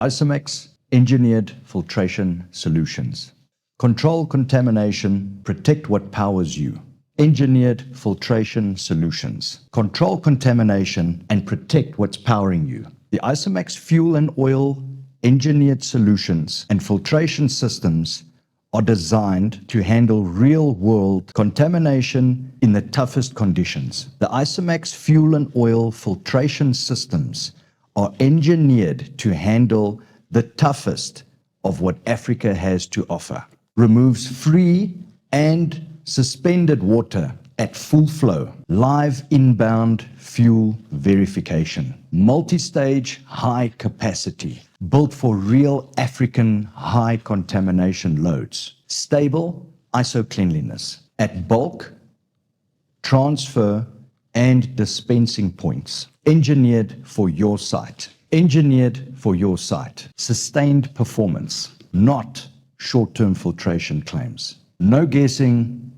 iCerMax engineered filtration solutions. Control contamination, protect what powers you. Engineered filtration solutions. Control contamination and protect what's powering you. The iCerMax fuel and oil engineered solutions and filtration systems are designed to handle real-world contamination in the toughest conditions. The iCerMax fuel and oil filtration systems are engineered to handle the toughest of what Africa has to offer. Removes free and suspended water at full flow. Live inbound fuel verification. Multi-stage high capacity. Built for real African high contamination loads. Stable ISO cleanliness. At bulk, transfer, and dispensing points. Engineered for your site. Engineered for your site. Sustained performance, not short-term filtration claims. No guessing,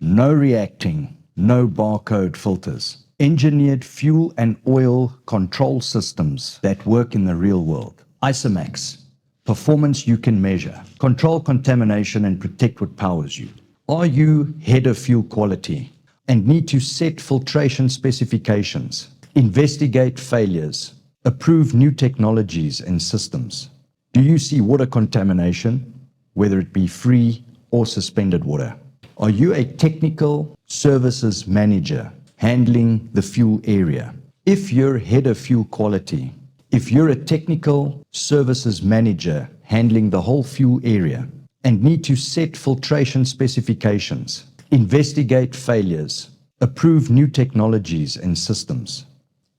no reacting, no barcode filters. Engineered fuel and oil control systems that work in the real world. iCerMax, performance you can measure. Control contamination and protect what powers you. Are you head of fuel quality and need to set filtration specifications, investigate failures, approve new technologies and systems? Do you see water contamination, whether it be free or suspended water? Are you a technical services manager handling the fuel area? If you're head of fuel quality, if you're a technical services manager handling the whole fuel area and need to set filtration specifications, investigate failures, approve new technologies and systems,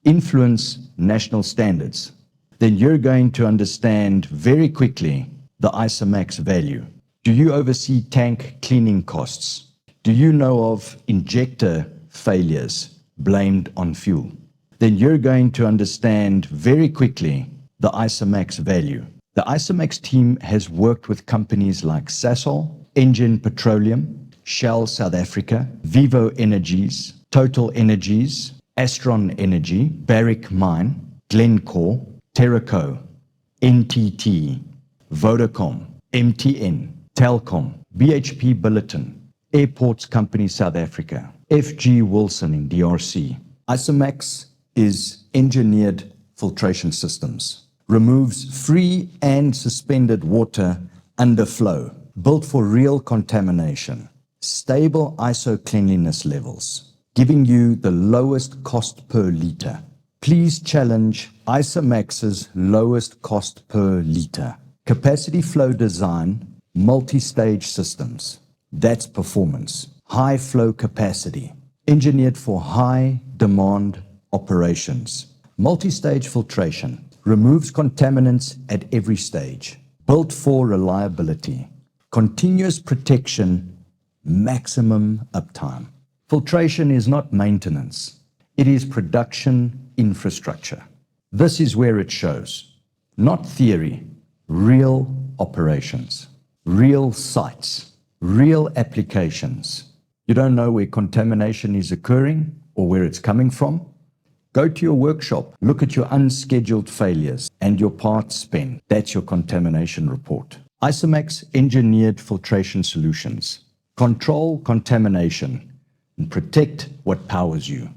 influence national standards, then you're going to understand very quickly the iCerMax value. Do you oversee tank cleaning costs? Do you know of injector failures blamed on fuel? Then you're going to understand very quickly the iCerMax value. The iCerMax team has worked with companies like Sasol, Engine Petroleum, Shell South Africa, Vivo Energies, Total Energies, Astron Energy, Barrick Mine, Glencore, Terraco, NTT, Vodacom, MTN, Telkom, BHP Billiton, Airports Company South Africa, FG Wilson in DRC. iCerMax is engineered filtration systems. Removes free and suspended water under flow. Built for real contamination. Stable ISO cleanliness levels. Giving you the lowest cost per liter. Please challenge iCerMax's lowest cost per liter. Capacity flow design, multi-stage systems. That's performance. High flow capacity. Engineered for high demand operations. Multi-stage filtration. Removes contaminants at every stage. Built for reliability. Continuous protection. Maximum uptime. Filtration is not maintenance. It is production infrastructure. This is where it shows. Not theory. Real operations. Real sites. Real applications. You don't know where contamination is occurring or where it's coming from? Go to your workshop, look at your unscheduled failures and your parts spend. That's your contamination report. iCerMax engineered filtration solutions. Control contamination and protect what powers you.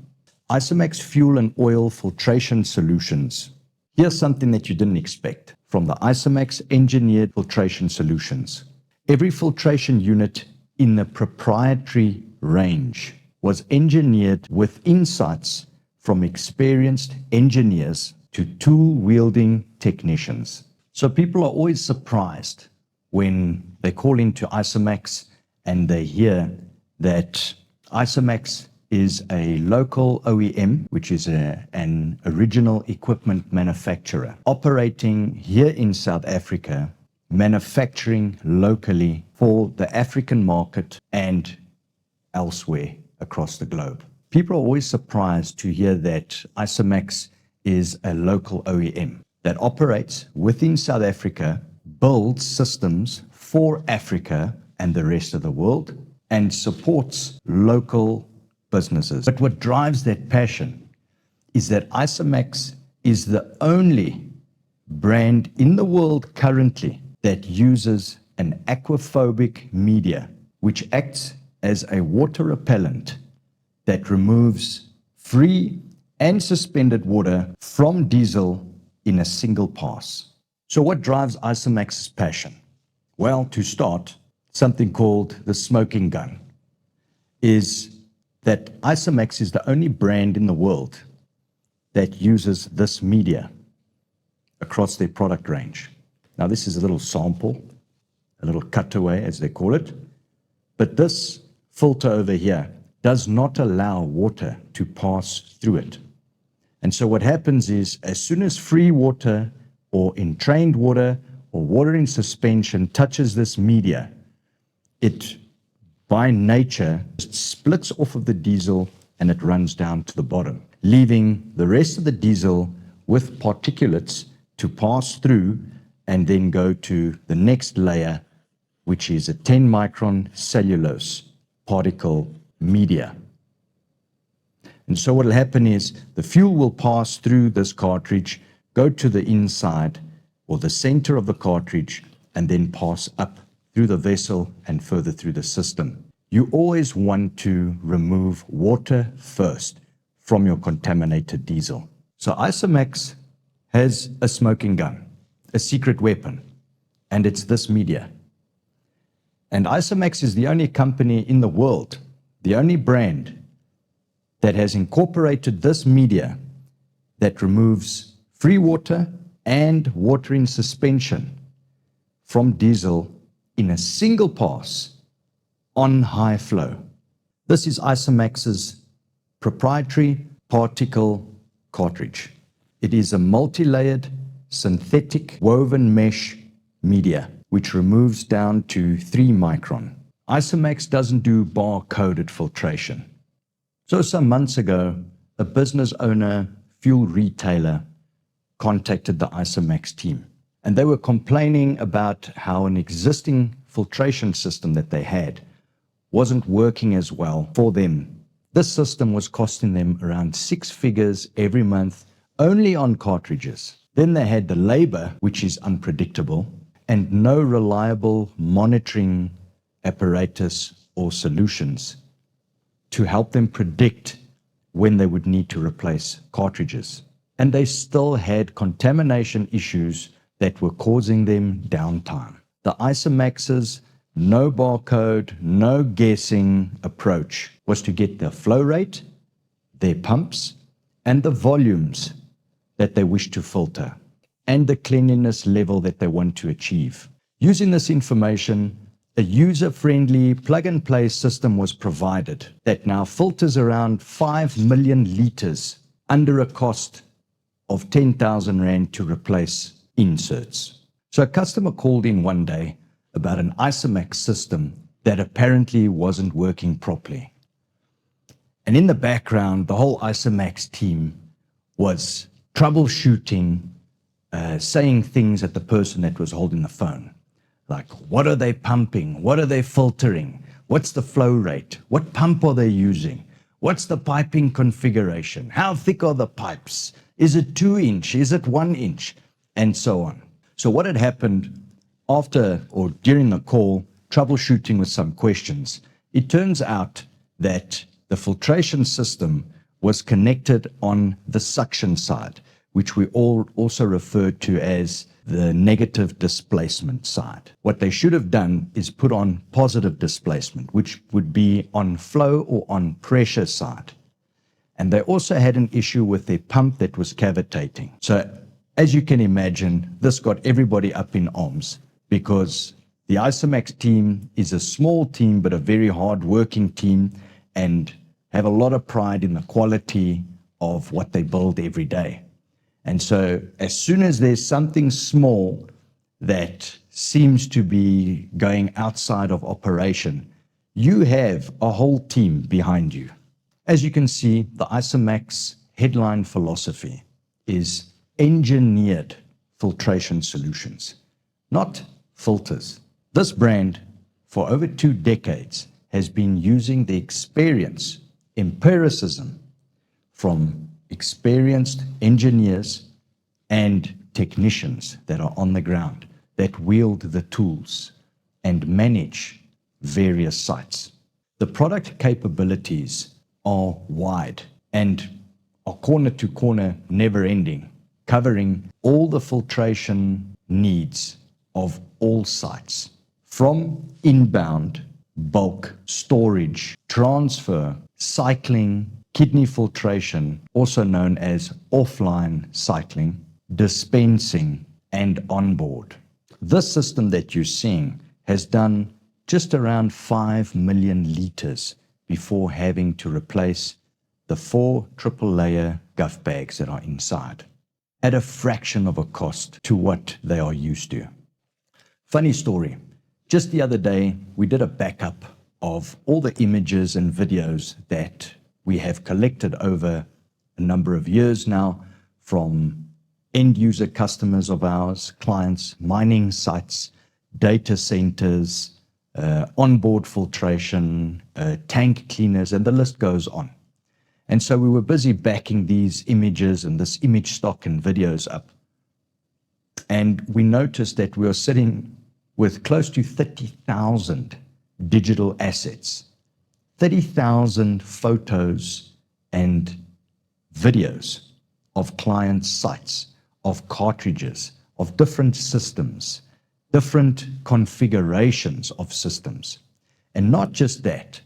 iCerMax fuel and oil filtration solutions. Here's something that you didn't expect from the iCerMax engineered filtration solutions. Every filtration unit in the proprietary range was engineered with insights from experienced engineers to tool-wielding technicians. So people are always surprised when they call into iCerMax and they hear that iCerMax is a local OEM, which is an original equipment manufacturer, operating here in South Africa, manufacturing locally for the African market and elsewhere across the globe. People are always surprised to hear that iCerMax is a local OEM that operates within South Africa, builds systems for Africa and the rest of the world, and supports local businesses. But what drives that passion is that iCerMax is the only brand in the world currently that uses an aquaphobic media, which acts as a water repellent that removes free and suspended water from diesel in a single pass. So what drives iCerMax's passion? Well, to start, something called the smoking gun is that iCerMax is the only brand in the world that uses this media across their product range. Now, this is a little sample, a little cutaway, as they call it. But this filter over here does not allow water to pass through it. And so what happens is, as soon as free water or entrained water or water in suspension touches this media, it, by nature, splits off of the diesel and it runs down to the bottom, leaving the rest of the diesel with particulates to pass through and then go to the next layer, which is a 10 micron cellulose particle media. And so what will happen is the fuel will pass through this cartridge, go to the inside or the center of the cartridge, and then pass up through the vessel and further through the system. You always want to remove water first from your contaminated diesel. So iCerMax has a smoking gun, a secret weapon, and it's this media. And iCerMax is the only company in the world, the only brand that has incorporated this media that removes free water and water in suspension from diesel in a single pass on high flow. This is iCerMax's proprietary particle cartridge. It is a multi-layered synthetic woven mesh media which removes down to 3 micron. iCerMax doesn't do bar-coded filtration. So some months ago, a business owner, fuel retailer, contacted the iCerMax team. And they were complaining about how an existing filtration system that they had wasn't working as well for them. This system was costing them around 6 figures every month, only on cartridges. Then they had the labor, which is unpredictable, and no reliable monitoring apparatus or solutions to help them predict when they would need to replace cartridges. And they still had contamination issues that were causing them downtime. The iCerMax's no barcode, no guessing approach was to get their flow rate, their pumps, and the volumes that they wish to filter, and the cleanliness level that they want to achieve. Using this information, a user-friendly plug-and-play system was provided that now filters around 5 million liters under a cost of 10,000 Rand to replace inserts. So a customer called in one day about an iCerMax system that apparently wasn't working properly. And in the background, the whole iCerMax team was troubleshooting, saying things at the person that was holding the phone. Like, what are they pumping? What are they filtering? What's the flow rate? What pump are they using? What's the piping configuration? How thick are the pipes? Is it 2 inch? Is it 1 inch? And so on. So what had happened after or during the call, troubleshooting with some questions, it turns out that the filtration system was connected on the suction side, which we all also refer to as the negative displacement side. What they should have done is put on positive displacement, which would be on flow or on pressure side. And they also had an issue with their pump that was cavitating. So as you can imagine, this got everybody up in arms because the iCerMax team is a small team, but a very hard-working team and have a lot of pride in the quality of what they build every day. And so as soon as there's something small that seems to be going outside of operation, you have a whole team behind you. As you can see, the iCerMax headline philosophy is engineered filtration solutions, not filters. This brand, for over 2 decades, has been using the experience, empiricism from experienced engineers and technicians that are on the ground that wield the tools and manage various sites. The product capabilities are wide and are corner to corner, never ending, covering all the filtration needs of all sites, from inbound, bulk, storage, transfer, cycling, kidney filtration, also known as offline cycling, dispensing, and onboard. This system that you're seeing has done just around 5 million liters before having to replace the 4 triple layer guff bags that are inside, at a fraction of a cost to what they are used to. Funny story, just the other day, we did a backup of all the images and videos that we have collected over a number of years now from end user customers of ours, clients, mining sites, data centers, onboard filtration, tank cleaners, and the list goes on. And so we were busy backing these images and this image stock and videos up. And we noticed that we were sitting with close to 30,000 digital assets, 30,000 photos and videos of client sites, of cartridges, of different systems, different configurations of systems. And not just that,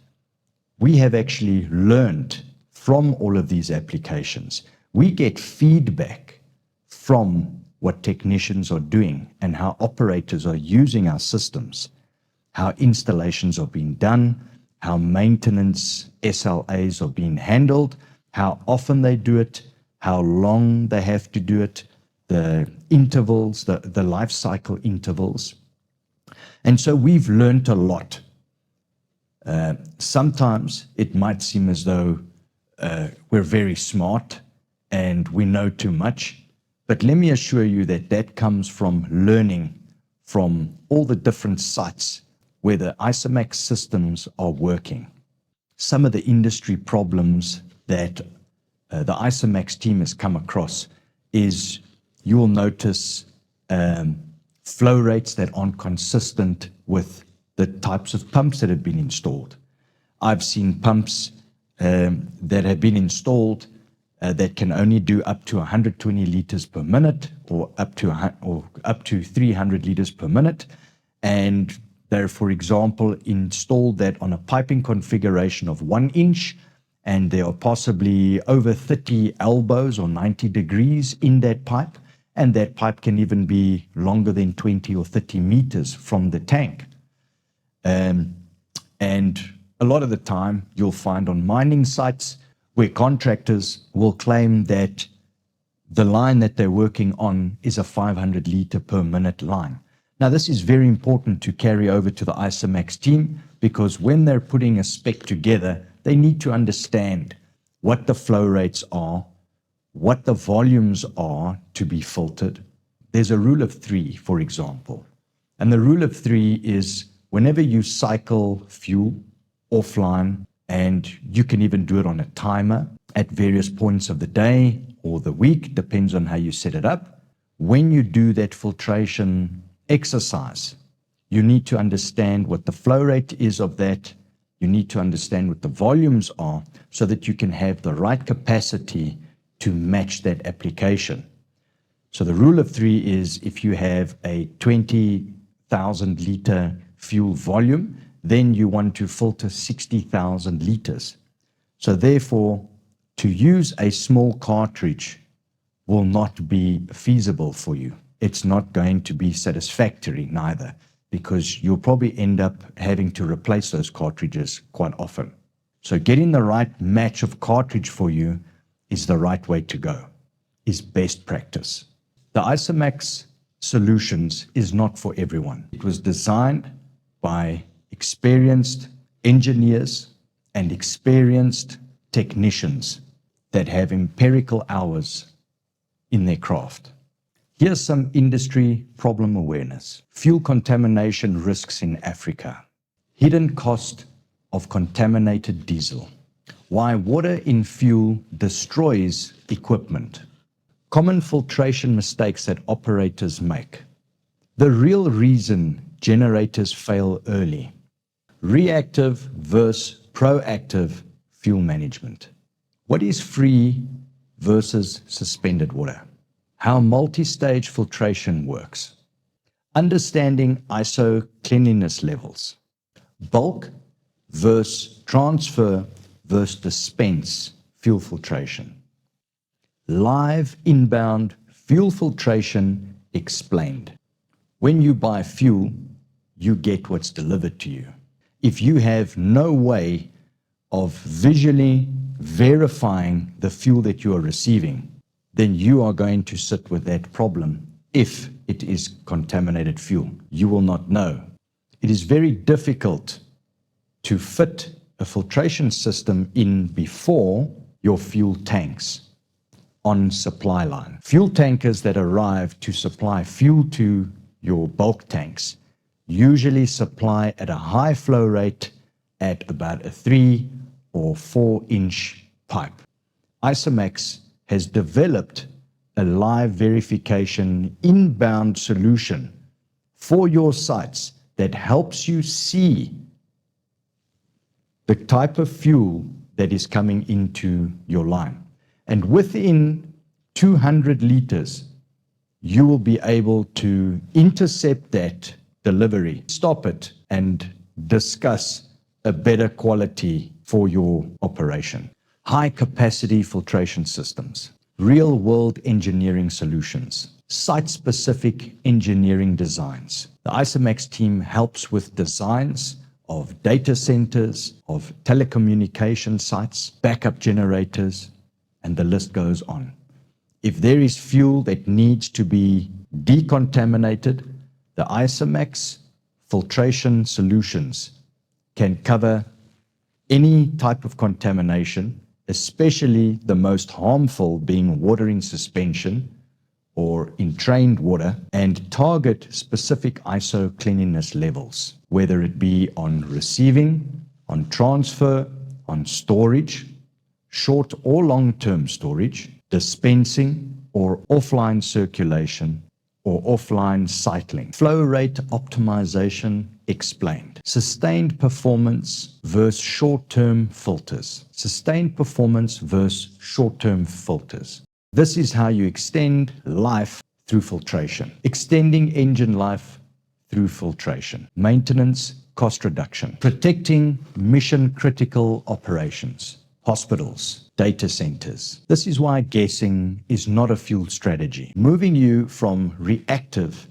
we have actually learned from all of these applications. We get feedback from what technicians are doing and how operators are using our systems, how installations are being done, how maintenance SLAs are being handled, how often they do it, how long they have to do it, the intervals, the life cycle intervals. And so we've learned a lot. Sometimes it might seem as though we're very smart and we know too much, but let me assure you that that comes from learning from all the different sites where the iCerMax systems are working. Some of the industry problems that the iCerMax team has come across is you will notice flow rates that aren't consistent with the types of pumps that have been installed. I've seen pumps that have been installed that can only do up to 120 liters per minute or up to 300 liters per minute. And they're, for example, installed that on a piping configuration of 1 inch, and there are possibly over 30 elbows or 90 degrees in that pipe, and that pipe can even be longer than 20 or 30 meters from the tank. And a lot of the time, you'll find on mining sites where contractors will claim that the line that they're working on is a 500 liter per minute line. Now, this is very important to carry over to the iCerMax team, because when they're putting a spec together, they need to understand what the flow rates are, what the volumes are to be filtered. There's a rule of 3, for example. And the rule of 3 is whenever you cycle fuel offline, and you can even do it on a timer at various points of the day or the week, depends on how you set it up. When you do that filtration exercise, you need to understand what the flow rate is of that. You need to understand what the volumes are so that you can have the right capacity to match that application. So the rule of 3 is if you have a 20,000 liter fuel volume, then you want to filter 60,000 liters. So therefore, to use a small cartridge will not be feasible for you. It's not going to be satisfactory neither, because you'll probably end up having to replace those cartridges quite often. So getting the right match of cartridge for you is the right way to go, is best practice. The iCerMax solutions is not for everyone. It was designed by experienced engineers and experienced technicians that have empirical hours in their craft. Here's some industry problem awareness. Fuel contamination risks in Africa. Hidden cost of contaminated diesel. Why water in fuel destroys equipment. Common filtration mistakes that operators make. The real reason generators fail early. Reactive versus proactive fuel management. What is free versus suspended water? How multi-stage filtration works. Understanding ISO cleanliness levels. Bulk versus transfer versus dispense fuel filtration. Live inbound fuel filtration explained. When you buy fuel, you get what's delivered to you. If you have no way of visually verifying the fuel that you are receiving, then you are going to sit with that problem. If it is contaminated fuel, you will not know. It is very difficult to fit a filtration system in before your fuel tanks on supply line. Fuel tankers that arrive to supply fuel to your bulk tanks usually supply at a high flow rate at about a 3 or 4 inch pipe. iCerMax has developed a live verification inbound solution for your sites that helps you see the type of fuel that is coming into your line. And within 200 liters, you will be able to intercept that delivery, stop it, and discuss a better quality for your operation. High capacity filtration systems, real world engineering solutions, site-specific engineering designs. The iCerMax team helps with designs of data centers, of telecommunication sites, backup generators, and the list goes on. If there is fuel that needs to be decontaminated, the iCerMax filtration solutions can cover any type of contamination, especially the most harmful being water in suspension or entrained water, and target specific ISO cleanliness levels, whether it be on receiving, on transfer, on storage, short or long-term storage, dispensing, or offline circulation, or offline cycling. Flow rate optimization explained. Sustained performance versus short-term filters. Sustained performance versus short-term filters. This is how you extend life through filtration. Extending engine life through filtration. Maintenance, cost reduction. Protecting mission-critical operations. Hospitals, data centers. This is why guessing is not a fuel strategy. Moving you from reactive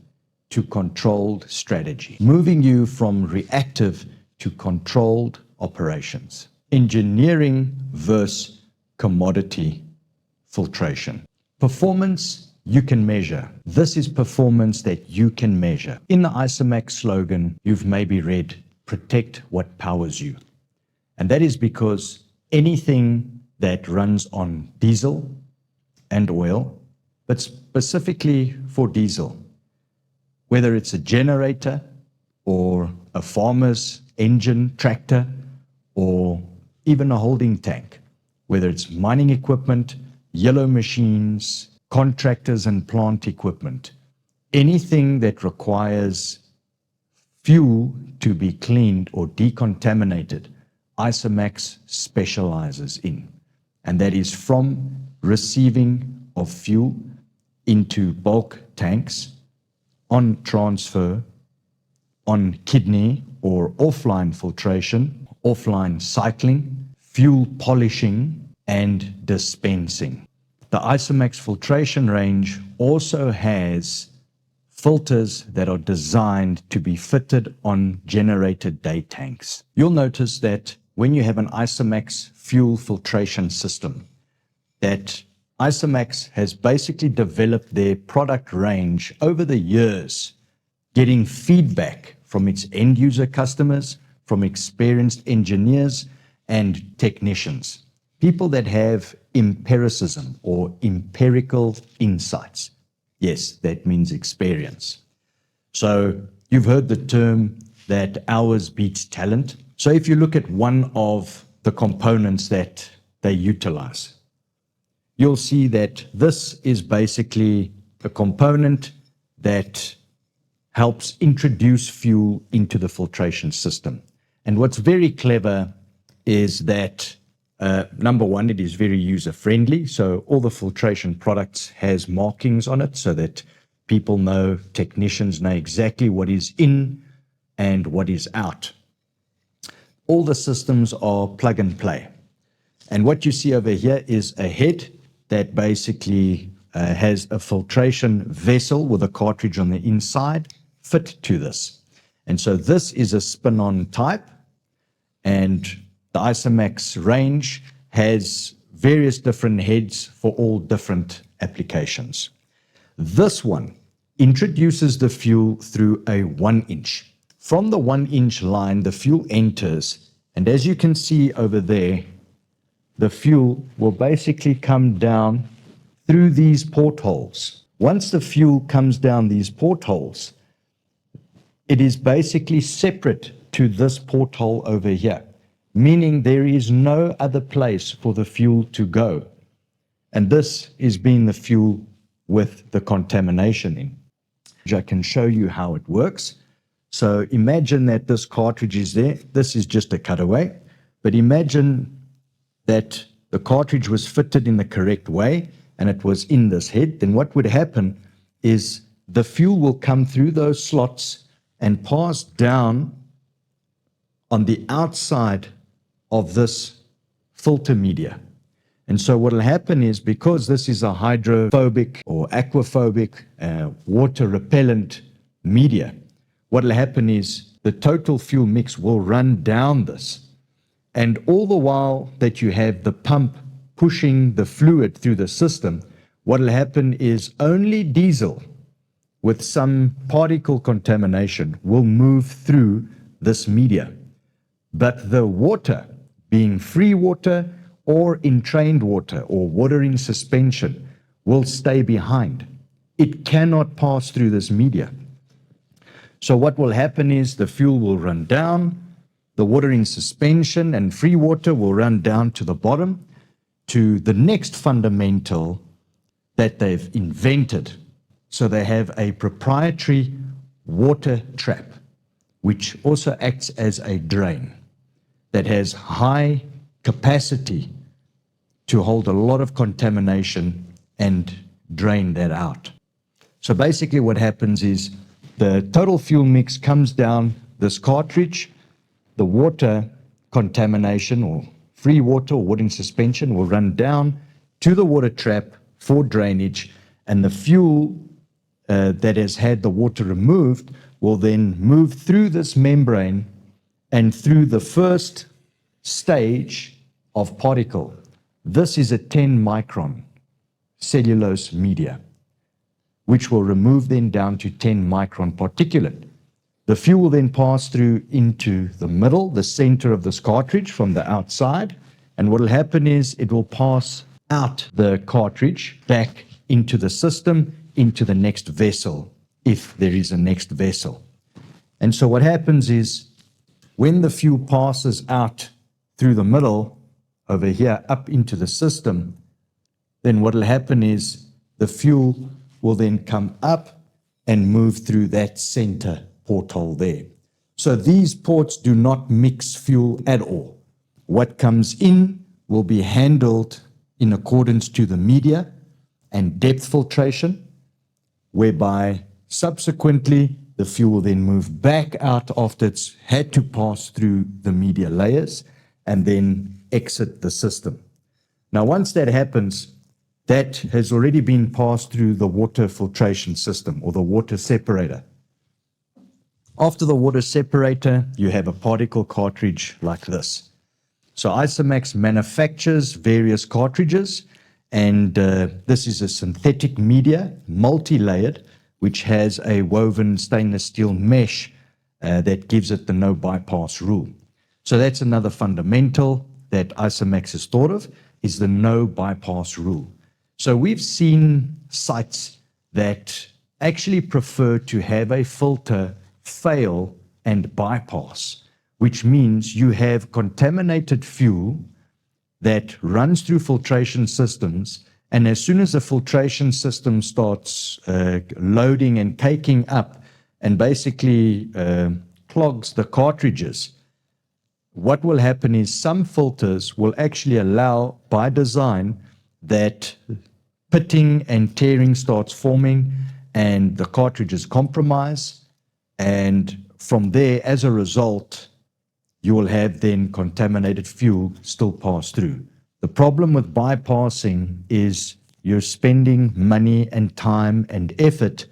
to controlled strategy. Moving you from reactive to controlled operations. Engineering versus commodity filtration. Performance you can measure. This is performance that you can measure. In the iCerMax slogan, you've maybe read, protect what powers you. And that is because anything that runs on diesel and oil, but specifically for diesel, whether it's a generator or a farmer's engine, tractor, or even a holding tank, whether it's mining equipment, yellow machines, contractors and plant equipment, anything that requires fuel to be cleaned or decontaminated, iCerMax specializes in. And that is from receiving of fuel into bulk tanks, on transfer, on kidney or offline filtration, offline cycling, fuel polishing, and dispensing. The iCerMax filtration range also has filters that are designed to be fitted on generated day tanks. You'll notice that when you have an iCerMax fuel filtration system, that iCerMax has basically developed their product range over the years, getting feedback from its end user customers, from experienced engineers and technicians. People that have empiricism or empirical insights. Yes, that means experience. So you've heard the term that hours beats talent. So if you look at one of the components that they utilize, you'll see that this is basically a component that helps introduce fuel into the filtration system. And what's very clever is that, number one, it is very user-friendly. So all the filtration products has markings on it so that people know, technicians know exactly what is in and what is out. All the systems are plug and play. And what you see over here is a head that basically has a filtration vessel with a cartridge on the inside fit to this. And so this is a spin-on type, and the iCerMax range has various different heads for all different applications. This one introduces the fuel through a 1-inch. From the 1-inch line, the fuel enters, and as you can see over there, the fuel will basically come down through these portholes. Once the fuel comes down these portholes, it is basically separate to this porthole over here, meaning there is no other place for the fuel to go. And this is being the fuel with the contamination in. I can show you how it works. So imagine that this cartridge is there. This is just a cutaway, but imagine that the cartridge was fitted in the correct way and it was in this head. Then what would happen is the fuel will come through those slots and pass down on the outside of this filter media. And so what will happen is, because this is a hydrophobic or aquaphobic water repellent media, what will happen is the total fuel mix will run down this. And all the while that you have the pump pushing the fluid through the system, what will happen is only diesel with some particle contamination will move through this media. But the water, being free water or entrained water or water in suspension, will stay behind. It cannot pass through this media. So what will happen is the fuel will run down, the water in suspension and free water will run down to the bottom to the next fundamental that they've invented. So they have a proprietary water trap, which also acts as a drain that has high capacity to hold a lot of contamination and drain that out. So basically what happens is the total fuel mix comes down this cartridge, the water contamination or free water or water in suspension will run down to the water trap for drainage, and the fuel that has had the water removed will then move through this membrane and through the first stage of particle. This is a 10 micron cellulose media, which will remove then down to 10 micron particulate. The fuel will then pass through into the middle, the center of this cartridge from the outside, and what will happen is it will pass out the cartridge back into the system, into the next vessel, if there is a next vessel. And so what happens is when the fuel passes out through the middle over here up into the system, then what will happen is the fuel will then come up and move through that center porthole there. So these ports do not mix fuel at all. What comes in will be handled in accordance to the media and depth filtration, whereby subsequently the fuel will then move back out after it's had to pass through the media layers and then exit the system. Now, once that happens, that has already been passed through the water filtration system or the water separator. After the water separator, you have a particle cartridge like this. So iCerMax manufactures various cartridges, and this is a synthetic media, multi-layered, which has a woven stainless steel mesh that gives it the no bypass rule. So that's another fundamental that iCerMax has thought of, is the no bypass rule. So we've seen sites that actually prefer to have a filter fail and bypass, which means you have contaminated fuel that runs through filtration systems And as soon as the filtration system starts loading and caking up and basically clogs the cartridges, what will happen is some filters will actually allow, by design, that pitting and tearing starts forming and the cartridges compromise. And from there, as a result, you will have then contaminated fuel still pass through. The problem with bypassing is you're spending money and time and effort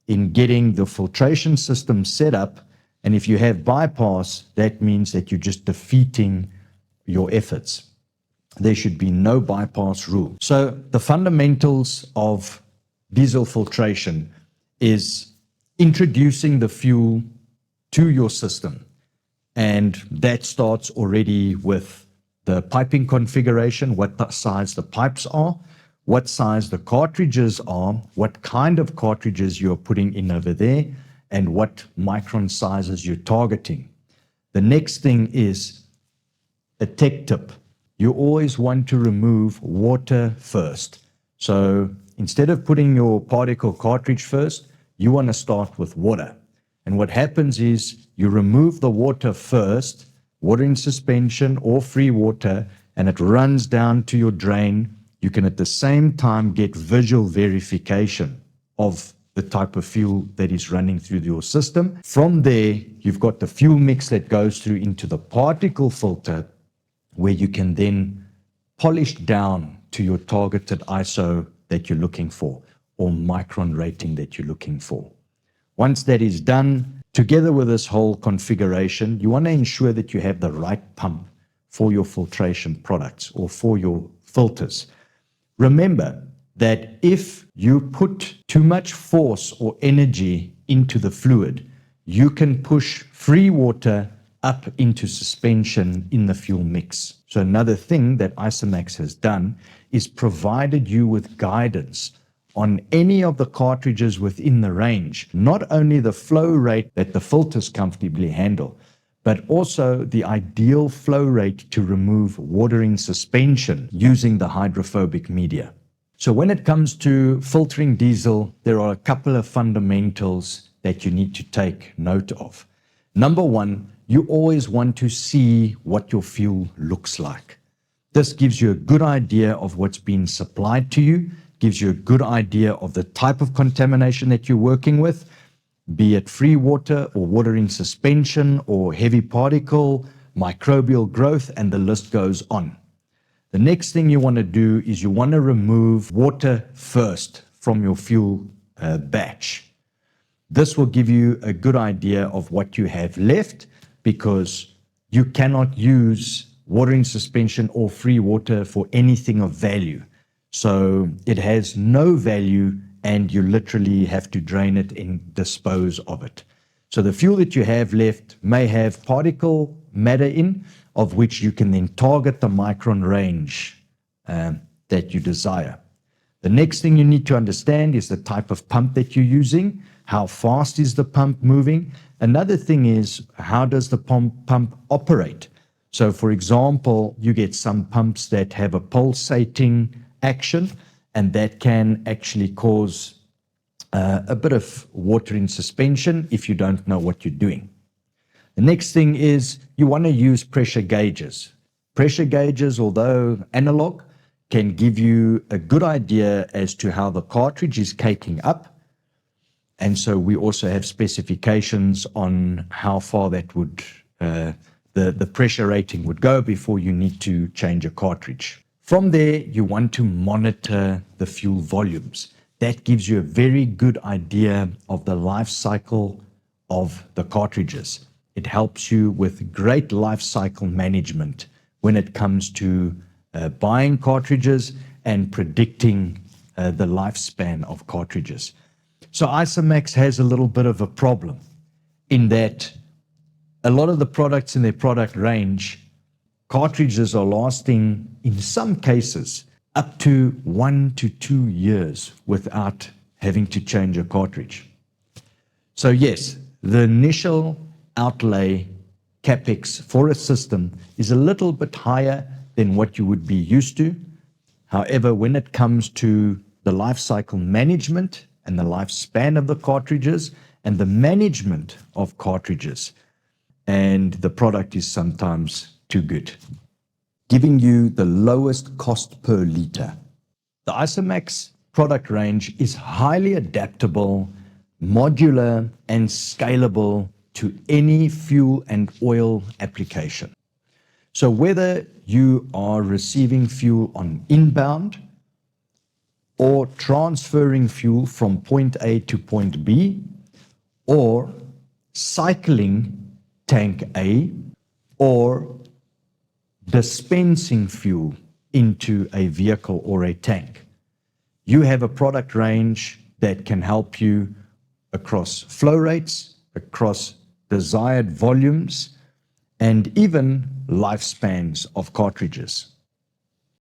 in getting the filtration system set up. And if you have bypass, that means that you're just defeating your efforts. There should be no bypass rule. So the fundamentals of diesel filtration is introducing the fuel to your system. And that starts already with the piping configuration, what size the pipes are, what size the cartridges are, what kind of cartridges you're putting in over there, and what micron sizes you're targeting. The next thing is a tech tip. You always want to remove water first. So instead of putting your particle cartridge first, you want to start with water. And what happens is you remove the water first, water in suspension or free water, and it runs down to your drain. You can at the same time get visual verification of the type of fuel that is running through your system. From there, you've got the fuel mix that goes through into the particle filter, where you can then polish down to your targeted ISO that you're looking for, or micron rating that you're looking for. Once that is done, together with this whole configuration, you want to ensure that you have the right pump for your filtration products or for your filters. Remember that if you put too much force or energy into the fluid, you can push free water up into suspension in the fuel mix. So another thing that iCerMax has done is provided you with guidance on any of the cartridges within the range, not only the flow rate that the filters comfortably handle, but also the ideal flow rate to remove water in suspension using the hydrophobic media. So when it comes to filtering diesel, there are a couple of fundamentals that you need to take note of. Number one, you always want to see what your fuel looks like. This gives you a good idea of what's being supplied to you, gives you a good idea of the type of contamination that you're working with, be it free water or water in suspension or heavy particle, microbial growth, and the list goes on. The next thing you want to do is you want to remove water first from your fuel batch. This will give you a good idea of what you have left, because you cannot use water in suspension or free water for anything of value. So it has no value, and you literally have to drain it and dispose of it. So the fuel that you have left may have particle matter in, of which you can then target the micron range that you desire. The next thing you need to understand is the type of pump that you're using. How fast is the pump moving? Another thing is, how does the pump operate? So for example, you get some pumps that have a pulsating action, and that can actually cause a bit of water in suspension if you don't know what you're doing. The next thing is you want to use pressure gauges. Pressure gauges, although analog, can give you a good idea as to how the cartridge is caking up. And so we also have specifications on how far that would, the pressure rating would go before you need to change a cartridge. From there, you want to monitor the fuel volumes. That gives you a very good idea of the life cycle of the cartridges. It helps you with great life cycle management when it comes to buying cartridges and predicting the lifespan of cartridges. So iCerMax has a little bit of a problem in that a lot of the products in their product range, cartridges are lasting, in some cases, up to 1 to 2 years without having to change a cartridge. So yes, the initial outlay CapEx for a system is a little bit higher than what you would be used to, However, when it comes to the life cycle management and the lifespan of the cartridges and the management of cartridges, and the product is sometimes too good, giving you the lowest cost per liter. The iCerMax product range is highly adaptable, modular, and scalable to any fuel and oil application. So whether you are receiving fuel on inbound or transferring fuel from point A to point B, or cycling tank A, or dispensing fuel into a vehicle or a tank, you have a product range that can help you across flow rates, across desired volumes, and even lifespans of cartridges.